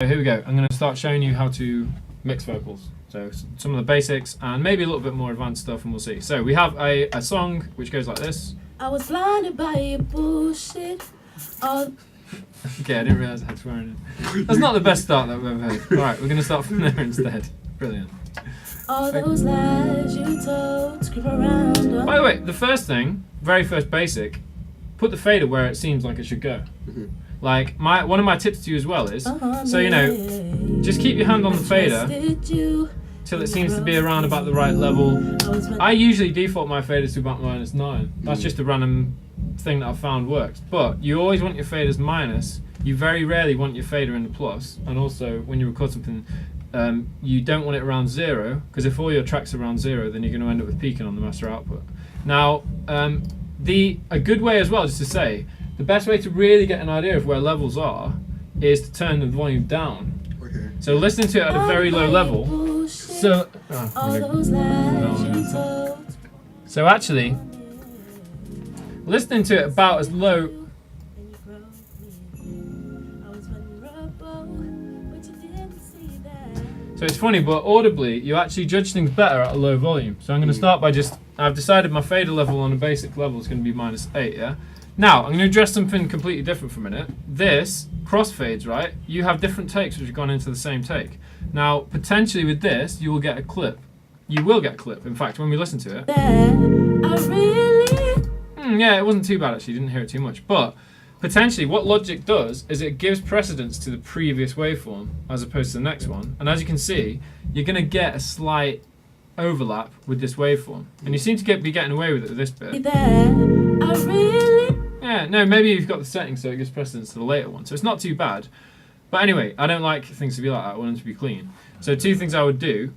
Here we go. I'm going to start showing you how to mix vocals. So some of the basics and maybe a little bit more advanced stuff, and we'll see. So we have a song which goes like this. I was blinded by your bullshit. Okay, I didn't realise I had swearing in. That's not the best start that we've ever heard. Alright, we're going to start from there instead. Brilliant. All those lies you told, scream around. By the way, the first thing, very first basic, put the fader where it seems like it should go. Like, one of my tips to you as well is, so you know, just keep your hand on the fader till it seems to be around about the right level. I usually default my faders to about -9. That's just a random thing that I've found works. But you always want your faders minus. You very rarely want your fader in the plus. And also, when you record something, you don't want it around 0, because if all your tracks are around 0, then you're going to end up with peaking on the master output. Now, a good way as well, just to say, the best way to really get an idea of where levels are is to turn the volume down. Okay. So listening to it at a very low level. So actually, listening to it about as low. So it's funny, but audibly, you actually judge things better at a low volume. So I'm going to start by I've decided my fader level on a basic level is going to be -8, yeah? Now, I'm going to address something completely different for a minute. This, crossfades, right? You have different takes which have gone into the same take. Now, potentially with this, you will get a clip. You will get a clip, in fact, when we listen to it. Yeah, it wasn't too bad actually, didn't hear it too much. But potentially what Logic does is it gives precedence to the previous waveform as opposed to the next one. And as you can see, you're going to get a slight overlap with this waveform. And you seem to be getting away with it with this bit. Yeah, no, maybe you've got the settings so it gives precedence to the later one. So it's not too bad. But anyway, I don't like things to be like that. I want them to be clean. So two things I would do.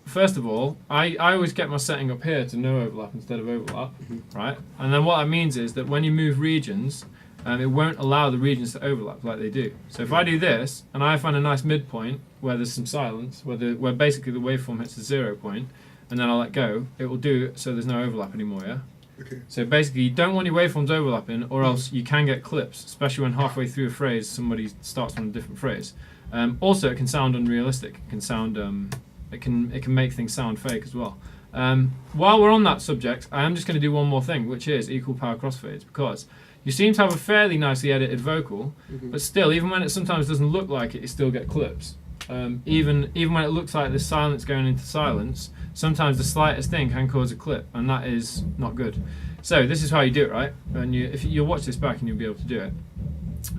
First of all, I always get my setting up here to no overlap instead of overlap, right? And then what that means is that when you move regions, it won't allow the regions to overlap like they do. So if I do this, and I find a nice midpoint where there's some silence, where basically the waveform hits the 0 point, and then I let go, it will do it so there's no overlap anymore, yeah? Okay. So basically, you don't want your waveforms overlapping, or else you can get clips, especially when halfway through a phrase somebody starts on a different phrase. Also, it can sound unrealistic. It can sound, it can make things sound fake as well. While we're on that subject, I am just going to do one more thing, which is equal power crossfades, because you seem to have a fairly nicely edited vocal, but still, even when it sometimes doesn't look like it, you still get clips. Even when it looks like there's silence going into silence, sometimes the slightest thing can cause a clip, and that is not good. So this is how you do it, right? And if you'll watch this back and you'll be able to do it.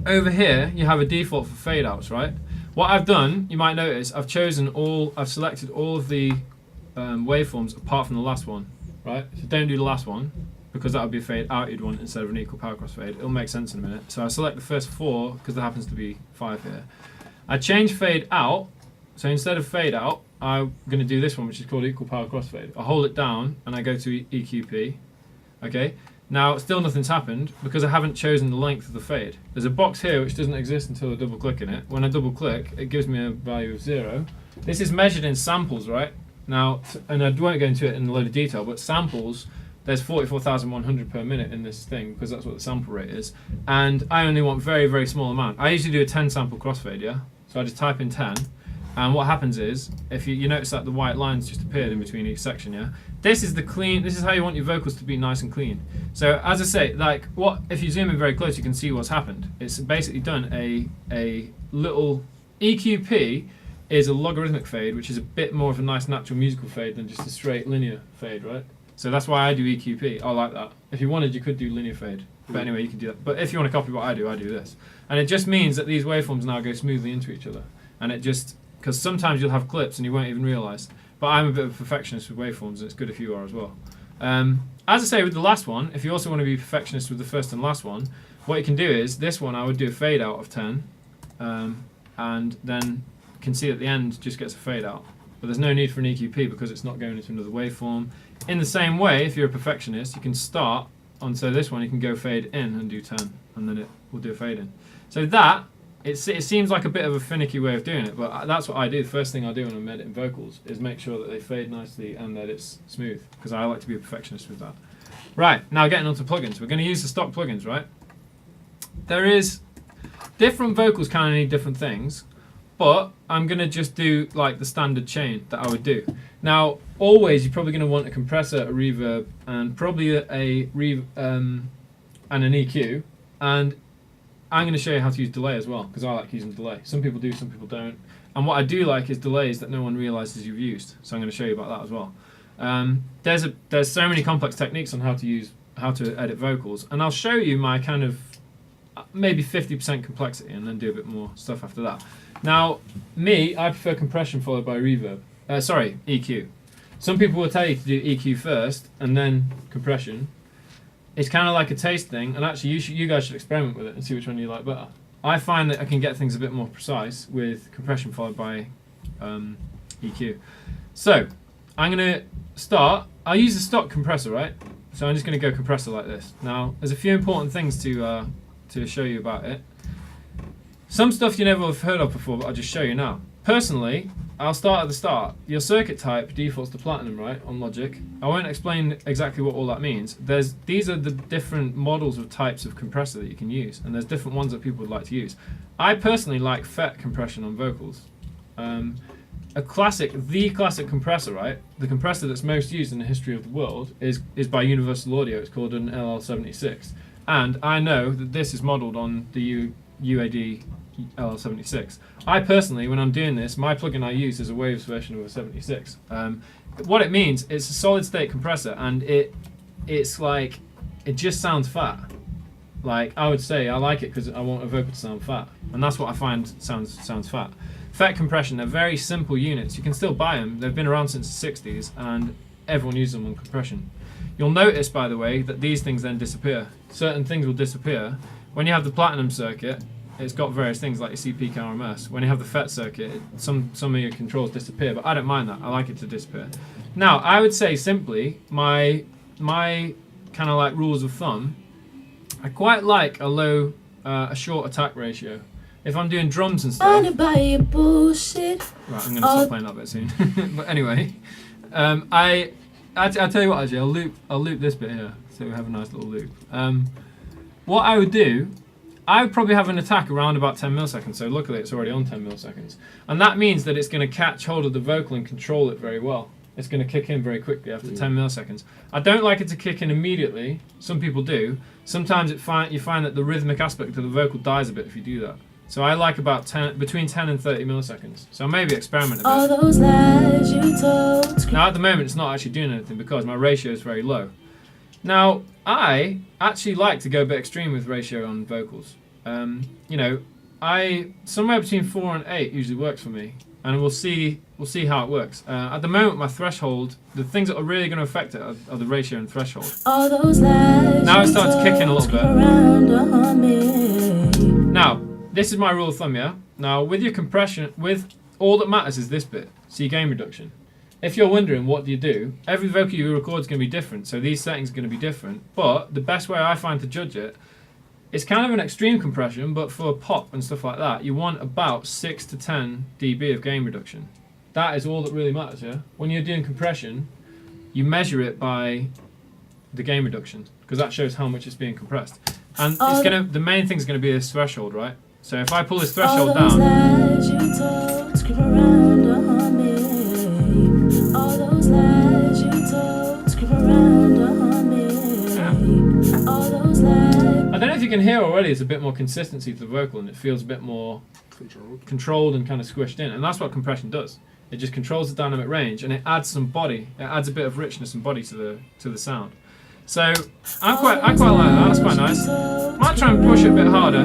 Over here, you have a default for fade outs, right? What I've done, you might notice, I've selected all of the waveforms apart from the last one, right? So don't do the last one, because that would be a fade out you'd want instead of an equal power crossfade. It'll make sense in a minute. So I select the first 4, because there happens to be 5 here. I change fade out, so instead of fade out, I'm going to do this one, which is called equal power crossfade. I hold it down and I go to EQP. Okay, now still nothing's happened because I haven't chosen the length of the fade. There's a box here which doesn't exist until I double click in it. When I double click, it gives me a value of 0. This is measured in samples, right? Now, and I won't go into it in a load of detail, but samples, there's 44,100 per minute in this thing because that's what the sample rate is. And I only want very, very small amount. I usually do a 10 sample crossfade, yeah? So I just type in 10, and what happens is, if you notice that the white lines just appeared in between each section, yeah? This is how you want your vocals to be nice and clean. So as I say, like, if you zoom in very close, you can see what's happened. It's basically done a little EQP is a logarithmic fade, which is a bit more of a nice natural musical fade than just a straight linear fade, right? So that's why I do EQP. I like that. If you wanted, you could do linear fade. But anyway, you can do that. But if you want to copy what I do this. And it just means that these waveforms now go smoothly into each other. And it just, because sometimes you'll have clips and you won't even realise. But I'm a bit of a perfectionist with waveforms, and it's good if you are as well. As I say with the last one, if you also want to be perfectionist with the first and last one, what you can do is, this one I would do a fade out of 10. And then you can see at the end just gets a fade out. But there's no need for an EQP because it's not going into another waveform. In the same way, if you're a perfectionist, you can start on, so this one you can go fade in and do 10, and then it will do a fade in. So that, it seems like a bit of a finicky way of doing it, but that's what I do. The first thing I do when I'm editing vocals is make sure that they fade nicely and that it's smooth, because I like to be a perfectionist with that. Right, now getting onto plugins. We're going to use the stock plugins, right? There is different vocals kind of need different things. but I'm going to just do like the standard chain that I would do. Now, always you're probably going to want a compressor, a reverb, and probably and an EQ. And I'm going to show you how to use delay as well, because I like using delay. Some people do, some people don't. And what I do like is delays that no one realizes you've used. So I'm going to show you about that as well. There's so many complex techniques on how to edit vocals, and I'll show you my kind of maybe 50% complexity, and then do a bit more stuff after that. Now, I prefer compression followed by reverb. EQ. Some people will tell you to do EQ first and then compression. It's kind of like a taste thing, and actually you guys should experiment with it and see which one you like better. I find that I can get things a bit more precise with compression followed by EQ. So I'm going to start. I'll use a stock compressor, right? So I'm just going to go compressor like this. Now, there's a few important things to show you about it. Some stuff you never have heard of before, but I'll just show you now. Personally, I'll start at the start. Your circuit type defaults to platinum, right, on Logic. I won't explain exactly what all that means. These are the different models of types of compressor that you can use, and there's different ones that people would like to use. I personally like FET compression on vocals. The classic compressor, right? The compressor that's most used in the history of the world is by Universal Audio. It's called an LL76. And I know that this is modeled on the UAD LL76. I personally, when I'm doing this, my plugin I use is a Waves version of a 76. What it means, it's a solid state compressor, and it's like, it just sounds fat. Like, I would say I like it because I want a vocal to sound fat, and that's what I find sounds fat. FET compression, they're very simple units. You can still buy them. They've been around since the 60s, and everyone uses them on compression. You'll notice, by the way, that these things then disappear. Certain things will disappear. When you have the platinum circuit, it's got various things like your CP RMS. When you have the FET circuit, some of your controls disappear, but I don't mind that. I like it to disappear. Now, I would say simply, my kind of like rules of thumb, I quite like a short attack ratio. If I'm doing drums and stuff... Right, I'm going to stop playing that bit soon. But anyway, I'll tell you what, actually, I'll loop this bit here, so we have a nice little loop. What I would do, I would probably have an attack around about 10 milliseconds, so luckily it's already on 10 milliseconds. And that means that it's going to catch hold of the vocal and control it very well. It's going to kick in very quickly after 10 milliseconds. I don't like it to kick in immediately. Some people do. Sometimes you find that the rhythmic aspect of the vocal dies a bit if you do that. So I like about between 10 and 30 milliseconds. So maybe experiment a bit. all those lies you told. Now at the moment it's not actually doing anything because my ratio is very low. Now I actually like to go a bit extreme with ratio on vocals. Somewhere between 4 and 8 usually works for me, and we'll see how it works. At the moment, my threshold, the things that are really going to affect it are the ratio and threshold. All those lies now it's starting to kick in a little bit. bit. Now this is my rule of thumb, yeah. Now with your compression, all that matters is this bit, so your gain reduction. If you're wondering what do you do, every vocal you record is going to be different, so these settings are going to be different. But the best way I find to judge it, it's kind of an extreme compression, but for pop and stuff like that, you want about 6 to 10 dB of gain reduction. That is all that really matters, yeah? When you're doing compression, you measure it by the gain reduction, because that shows how much it's being compressed. And the main thing is going to be this threshold, right? So if I pull this threshold down... I don't know if you can hear already, it's a bit more consistency to the vocal, and it feels a bit more controlled and kind of squished in, and that's what compression does. It just controls the dynamic range, and it adds some body. It adds a bit of richness and body to the sound. So I quite like that. That's quite nice. Might try and push it a bit harder.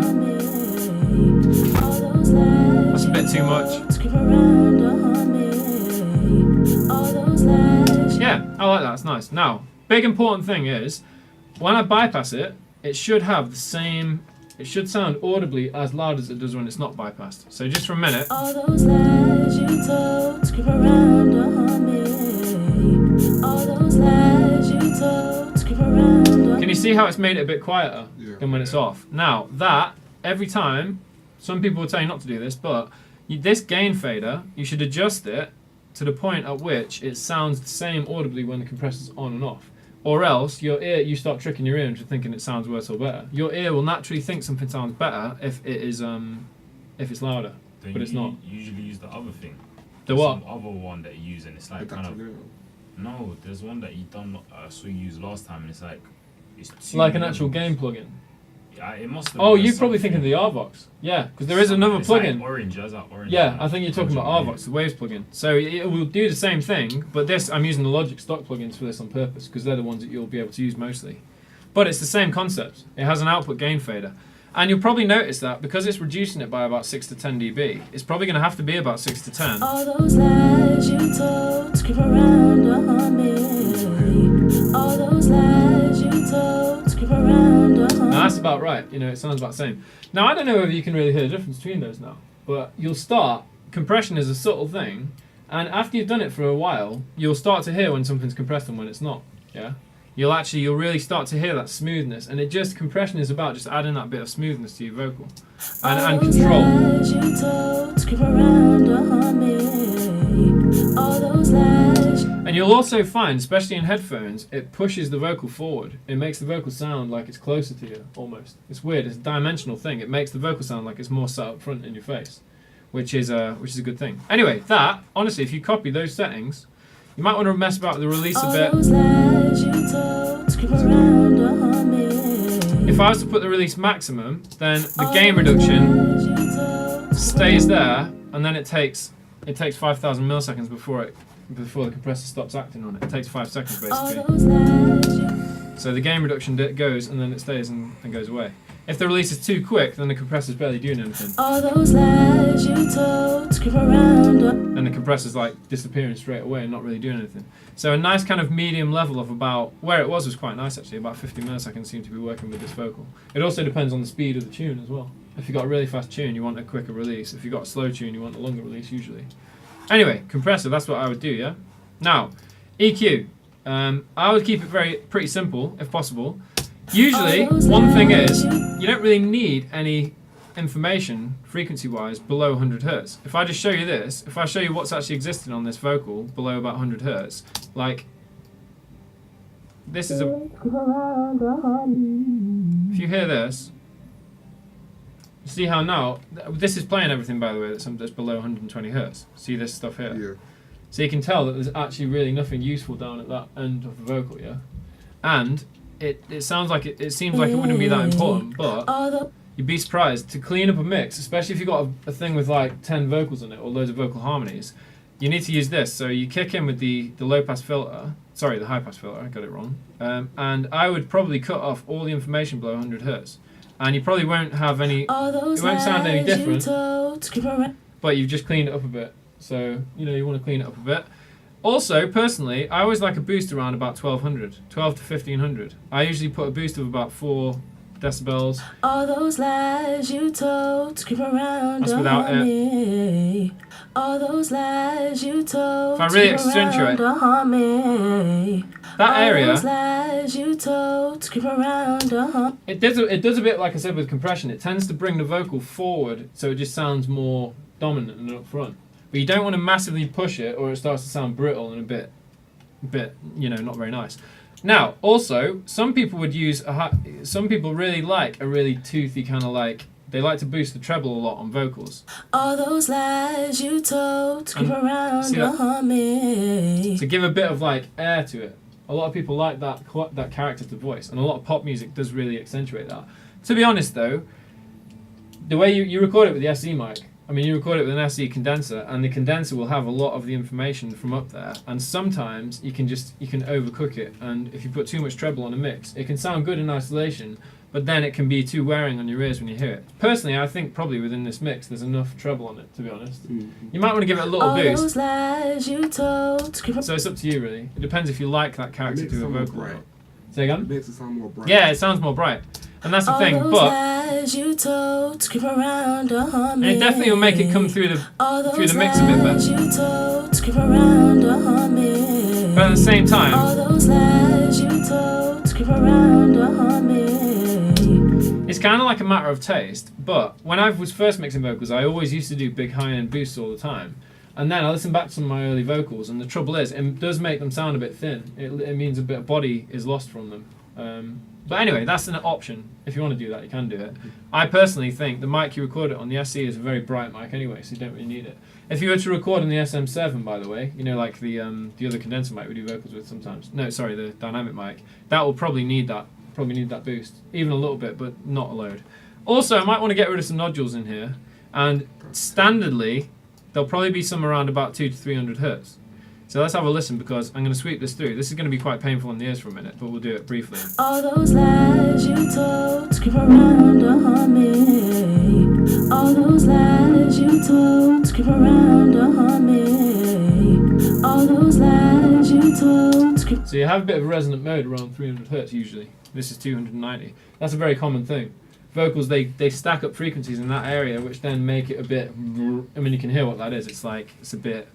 That's a bit too much. Yeah, I like that. It's nice. Now, big important thing is, when I bypass it, it should have the same. It should sound audibly as loud as it does when it's not bypassed. So just for a minute. All those lies you told, skip around on me. All those lies you told, skip around on me. Can you see how it's made it a bit quieter than when it's off? Now that every time, some people would tell you not to do this, but this gain fader, you should adjust it to the point at which it sounds the same audibly when the compressor's on and off. Or else your ear, you start tricking your ear into thinking it sounds worse or better. Your ear will naturally think something sounds better if it's louder. Then but it's you not. usually use the other thing. The There's what? Some other one that you use, and it's like kind of. No, there's one that you done. So you used last time, and it's like. It's two Like an actual levels. game plugin. Yeah, it must have. Oh, been you're probably something. thinking of the RVox. Yeah, because there is another It's like plugin. orange, that's like orange. Yeah, I think you're talking about Orange, RVox, the Waves plugin. So it will do the same thing, but this I'm using the Logic stock plugins for this on purpose because they're the ones that you'll be able to use mostly. But it's the same concept. It has an output gain fader. And you'll probably notice that because it's reducing it by about 6 to 10 dB, it's probably going to have to be about 6 to 10. All those lies you told to keep around on me. All those lies you told to keep around on Now that's about right. You know, it sounds about the same. Now I don't know whether you can really hear the difference between those now, but you'll start. Compression is a subtle thing, and after you've done it for a while, you'll start to hear when something's compressed and when it's not. Yeah. You'll really start to hear that smoothness, and compression is about just adding that bit of smoothness to your vocal and control. lies you told to keep around on me. All those lies. And you'll also find, especially in headphones, it pushes the vocal forward. It makes the vocal sound like it's closer to you, almost. It's weird. It's a dimensional thing. It makes the vocal sound like it's more sat up front in your face, which is a good thing. Anyway, honestly, if you copy those settings, you might want to mess about with the release a All bit. those lies you told to keep around on me. If I was to put the release maximum, then the All gain those reduction lies you told to stays keep there, and then it takes 5,000 milliseconds before the compressor stops acting on it. It takes 5 seconds All basically. those lies you So the gain reduction goes, and then it stays and goes away. If the release is too quick, then the compressor's barely doing anything, All those lies you told to keep around on and the compressor's like disappearing straight away and not really doing anything. So a nice kind of medium level of about where it was quite nice actually. About 50 milliseconds seemed to be working with this vocal. It also depends on the speed of the tune as well. If you've got a really fast tune, you want a quicker release. If you've got a slow tune, you want a longer release usually. Anyway, compressor, that's what I would do, yeah? Now, EQ. I would keep it pretty simple if possible. Usually, one thing is, you don't really need any information frequency-wise below 100 hertz. If I just show you this, if I show you what's actually existing on this vocal below about 100 hertz, like this is a. If you hear this, you see how now this is playing everything by the way that's below 120 hertz. See this stuff here. Yeah. So you can tell that there's actually really nothing useful down at that end of the vocal, yeah. And it sounds like it seems like it wouldn't be that important, but all the you'd be surprised to clean up a mix, especially if you've got a thing with like 10 vocals in it or loads of vocal harmonies. You need to use this. So you kick in with the low pass filter, sorry, the high pass filter, I got it wrong. And I would probably cut off all the information below 100 hertz. And you probably won't have any, all those it won't sound any lies you different, told to keep around. but you've just cleaned it up a bit. So, you want to clean it up a bit. Also, personally, I always like a boost around about 1200, 12 to 1500. I usually put a boost of about 4 decibels. All those lies you told to keep around That's without on it. me. All those lies you told If I to really keep accentuate around on me. that All area, those lies you told to keep around on. it does a bit like I said with compression. It tends to bring the vocal forward, so it just sounds more dominant and up front. But you don't want to massively push it, or it starts to sound brittle and a bit, not very nice. Now, also, some people would use some people really like a really toothy kind of like. They like to boost the treble a lot on vocals. All those lies you told to keep And around see that? on me. To give a bit of like air to it. A lot of people like that character to voice, and a lot of pop music does really accentuate that. To be honest though, the way you record it with the SE mic, you record it with an SE condenser, and the condenser will have a lot of the information from up there, and sometimes you can overcook it, and if you put too much treble on a mix, it can sound good in isolation, but then it can be too wearing on your ears when you hear it. Personally, I think probably within this mix there's enough treble on it, to be honest. You might want to give it a little All boost. those lies you told to keep So it's up to you, really. It depends if you like that character Makes to a it sound more vocal or bright. not. Say again? It makes it sound more bright. Yeah, it sounds more bright. And that's the all thing. those But lies you told to keep around on and me. it definitely will make it come through the All through the those mix a bit lies better. you told to keep around on me. But at the same All time, those lies you told to keep around on me. it's kind of like a matter of taste. But when I was first mixing vocals, I always used to do big high-end boosts all the time. And then I listened back to some of my early vocals, and the trouble is, it does make them sound a bit thin. It means a bit of body is lost from them. But anyway, that's an option. If you want to do that, you can do it. I personally think the mic you record it on, the SE, is a very bright mic anyway, so you don't really need it. If you were to record on the SM7, by the way, you know, like the other condenser mic we do vocals with sometimes. No, sorry, the dynamic mic. That will probably need that. Probably need that boost, even a little bit, but not a load. Also, I might want to get rid of some nodules in here, and standardly, there'll probably be some around about 200 to 300 hertz. So let's have a listen, because I'm going to sweep this through. This is going to be quite painful in the ears for a minute, but we'll do it briefly. All those lies you told to keep around to haunt me. All those lies you told to keep around to haunt me. All those lies you told to keep. So you have a bit of resonant mode around 300 hertz usually. This is 290. That's a very common thing. Vocals, they stack up frequencies in that area, which then make it a bit. I mean, you can hear what that is. It's like it's a bit,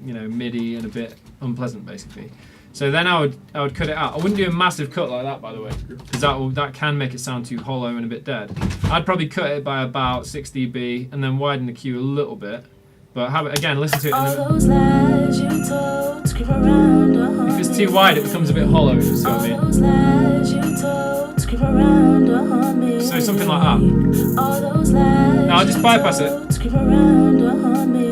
you know, MIDI and a bit unpleasant, basically. So then I would cut it out. I wouldn't do a massive cut like that, by the way, because that can make it sound too hollow and a bit dead. I'd probably cut it by about 6 dB and then widen the Q a little bit. But have it again. Listen to it. All those lies you told to keep around to haunt me. If it's too wide, it becomes a bit hollow. If you see what I mean. All those lies you told to keep around to haunt me. So something like that. All those lies Now I'll just bypass you it. told to keep around to haunt me.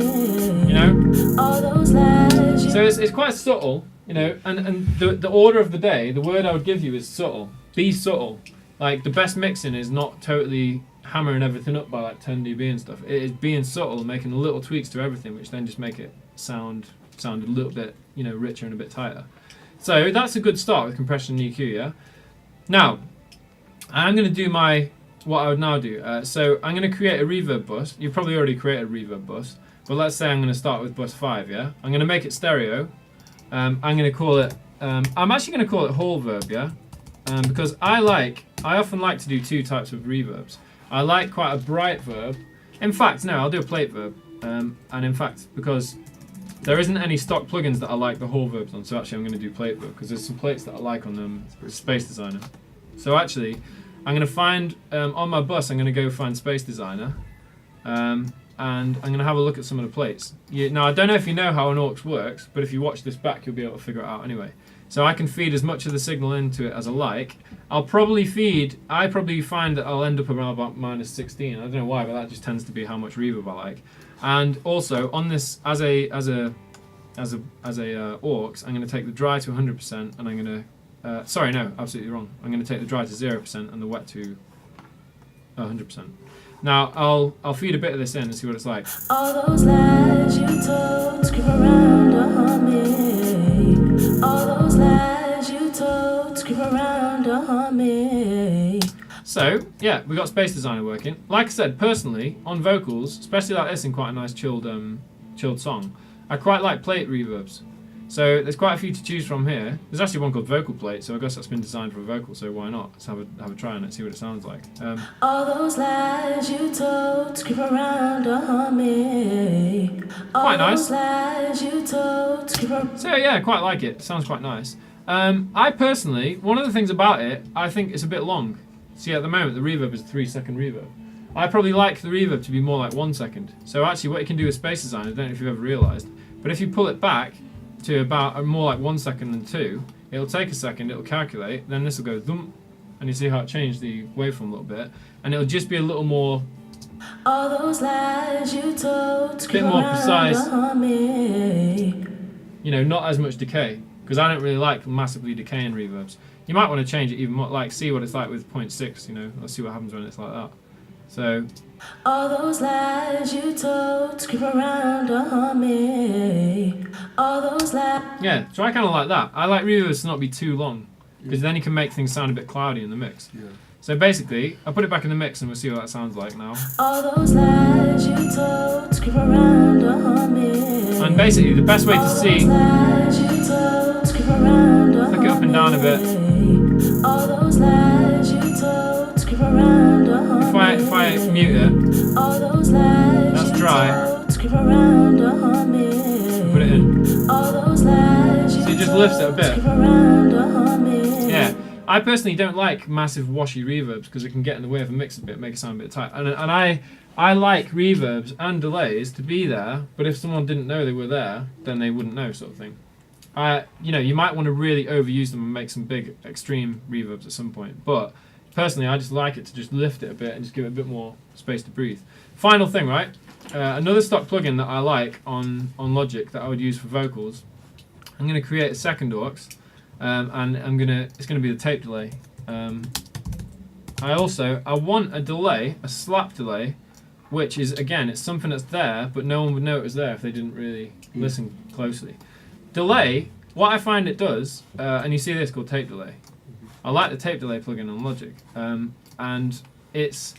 You know. All those lies you So it's quite subtle, you know, and the order of the day, the word I would give you is subtle. Be subtle. Like, the best mixing is not totally hammering everything up by like 10 dB and stuff. It is being subtle and making little tweaks to everything, which then just make it sound a little bit, you know, richer and a bit tighter. So that's a good start with compression and EQ, yeah? Now, I'm going to do what I would now do. So I'm going to create a reverb bus. You've probably already created a reverb bus. But let's say I'm going to start with bus 5, yeah? I'm going to make it stereo. I'm going to call it, I'm actually going to call it Hall Verb, yeah? Because I often like to do two types of reverbs. I like quite a bright verb. In fact, no, I'll do a plate verb. And in fact, because there isn't any stock plugins that I like the Hall Verbs on, so actually I'm going to do plate verb, because there's some plates that I like on Space Designer. So actually, I'm going to find, on my bus, I'm going to go find Space Designer. And I'm going to have a look at some of the plates. Now, I don't know if you know how an aux works, but if you watch this back, you'll be able to figure it out anyway. So I can feed as much of the signal into it as I like. I probably find that I'll end up around about -16. I don't know why, but that just tends to be how much reverb I like. And also, on this, as a aux, I'm going to take the dry to 100%, and I'm going to, sorry, no, absolutely wrong. I'm going to take the dry to 0% and the wet to 100%. Now, I'll feed a bit of this in and see what it's like. all those lies you told to keep around to haunt me. All those lies you told to keep around to haunt me. So, yeah, we got Space Designer working. Like I said, personally, on vocals, especially like this in quite a nice chilled song, I quite like plate reverbs. So there's quite a few to choose from here. There's actually one called Vocal Plate, so I guess that's been designed for a vocal, so why not? Let's have a try on it, see what it sounds like. All those lies you told to keep around to haunt me. All Quite nice. those lies you told to keep around. So yeah, quite like it. Sounds quite nice. I personally, one of the things about it, I think it's a bit long. See, at the moment, the reverb is a 3-second reverb. I probably like the reverb to be more like 1 second. So actually what you can do with Space Designer, I don't know if you've ever realised, but if you pull it back to about more like 1 second than 2, it'll take a second, it'll calculate, then this will go thump, and you see how it changed the waveform a little bit, and it'll just be a little more, All those lies you told to bit keep more around precise. to haunt me. you know, not as much decay, because I don't really like massively decaying reverbs. You might want to change it even more, like see what it's like with 0.6, you know, let's see what happens when it's like that. So, All those lies you told to keep around to haunt me. All those lies. yeah, so I kind of like that. I like reverbs to not be too long, because then you can make things sound a bit cloudy in the mix. Yeah. So basically, I'll put it back in the mix and we'll see what that sounds like now. All those lies you told to keep around to haunt me. And basically, the best way to All those see, lies you told to keep around to flick it up and down a bit. bit. All those lies you told to keep around to haunt If I mute it, All those lies That's you dry. told to keep around to haunt me. put it in. All those lies you So it just lifts it a told bit. to keep around to haunt me. Yeah, I personally don't like massive washy reverbs because it can get in the way of a mix a bit, make it sound a bit tight. And I like reverbs and delays to be there, but if someone didn't know they were there, then they wouldn't know, sort of thing. you might want to really overuse them and make some big extreme reverbs at some point. But personally, I just like it to just lift it a bit and just give it a bit more space to breathe. Final thing, right? Another stock plugin that I like on Logic that I would use for vocals. I'm going to create a second aux, and it's going to be the tape delay. I want a delay, a slap delay, which is, again, it's something that's there, but no one would know it was there if they didn't really listen closely. Delay, what I find it does, and you see this called tape delay. I like the tape delay plugin on Logic, and it's,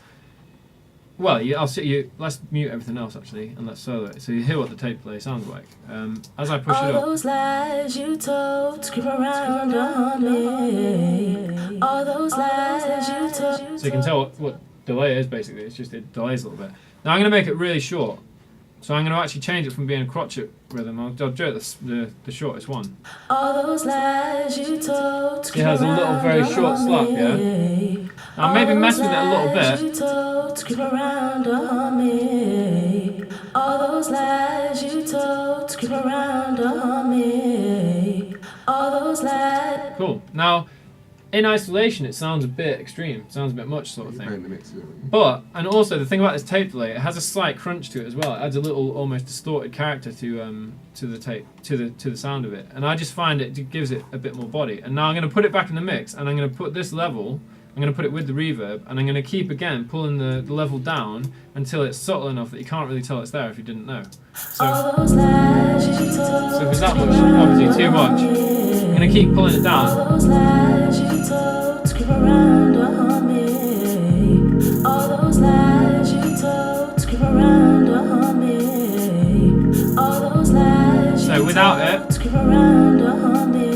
well, let's mute everything else actually, and let's solo it, so you hear what the tape delay sounds like. As I push it All up. those lies you told to creep around on me. All those lies you told. So you can tell what delay is basically. It's just it delays a little bit. Now I'm going to make it really short. So I'm going to actually change it from being a crotchet rhythm. I'll do it the shortest one. All those lies you told to It has a little very short slap, yeah? I'll maybe mess with it a little bit. You told to creep around on me. All those lies you told to creep around on me. All those lies. Cool. Now, in isolation, it sounds a bit extreme. Sounds a bit much, sort of You play in thing. the mix, yeah. But, and also the thing about this tape delay, it has a slight crunch to it as well. It adds a little almost distorted character to the tape, to the sound of it. And I just find it gives it a bit more body. And now I'm going to put it back in the mix, and I'm going to put this level, I'm going to put it with the reverb, and I'm going to keep again pulling the level down until it's subtle enough that you can't really tell it's there if you didn't know. So All those lies you told. if it's that much, obviously too much, I'm going to keep pulling it down. All those lies you told to creep around on me. All those lies you told to creep around on me. All those lies So you without told it, to creep around on me.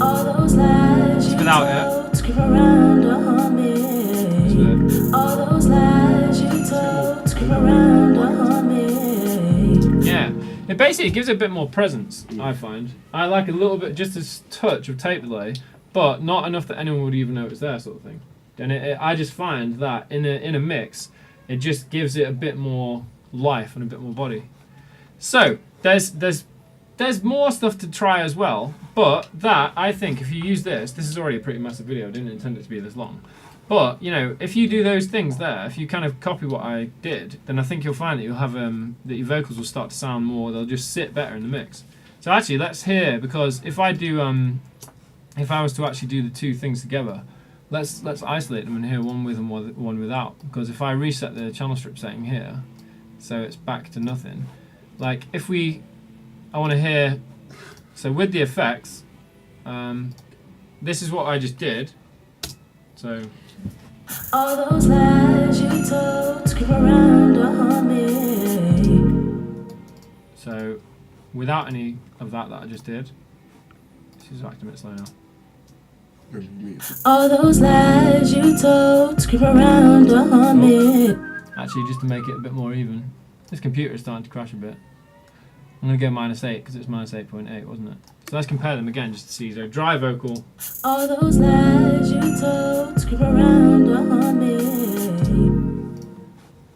All those lies you without told to creep around on me. All those lies you told to creep around on me. yeah. It basically gives it a bit more presence, I find. I like a little bit, just a touch of tape delay, but not enough that anyone would even know it's there, sort of thing. And I just find that in a mix, it just gives it a bit more life and a bit more body. So there's more stuff to try as well, but that I think if you use this is already a pretty massive video. I didn't intend it to be this long. But, if you do those things there, if you kind of copy what I did, then I think you'll find that you'll have that your vocals will start to sound more, they'll just sit better in the mix. So actually, let's hear, because if I was to actually do the two things together, let's isolate them and hear one with and one without. Because if I reset the channel strip setting here, so it's back to nothing, like I want to hear, so with the effects, this is what I just did. So. All those lies you told to keep around on me. So, without any of that I just did, this is acting a bit slow now. All those lies you told to keep around on me. Actually, just to make it a bit more even, this computer is starting to crash a bit. I'm going to go -8 because it's -8.8, wasn't it? So let's compare them again just to see. So dry vocal. All those lies you told to keep around on me.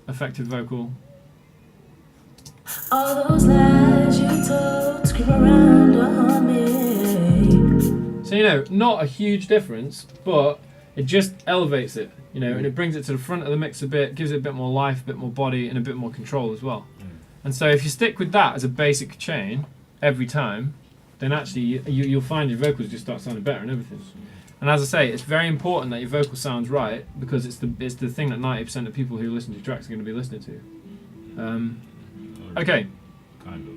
Effective vocal. All those lies you told to keep around on me. So, not a huge difference, but it just elevates it, and it brings it to the front of the mix a bit, gives it a bit more life, a bit more body, and a bit more control as well. And so if you stick with that as a basic chain every time, then actually you'll find your vocals just start sounding better and everything. And as I say, it's very important that your vocal sounds right, because it's the thing that 90% of people who listen to tracks are going to be listening to. Okay. Kind of.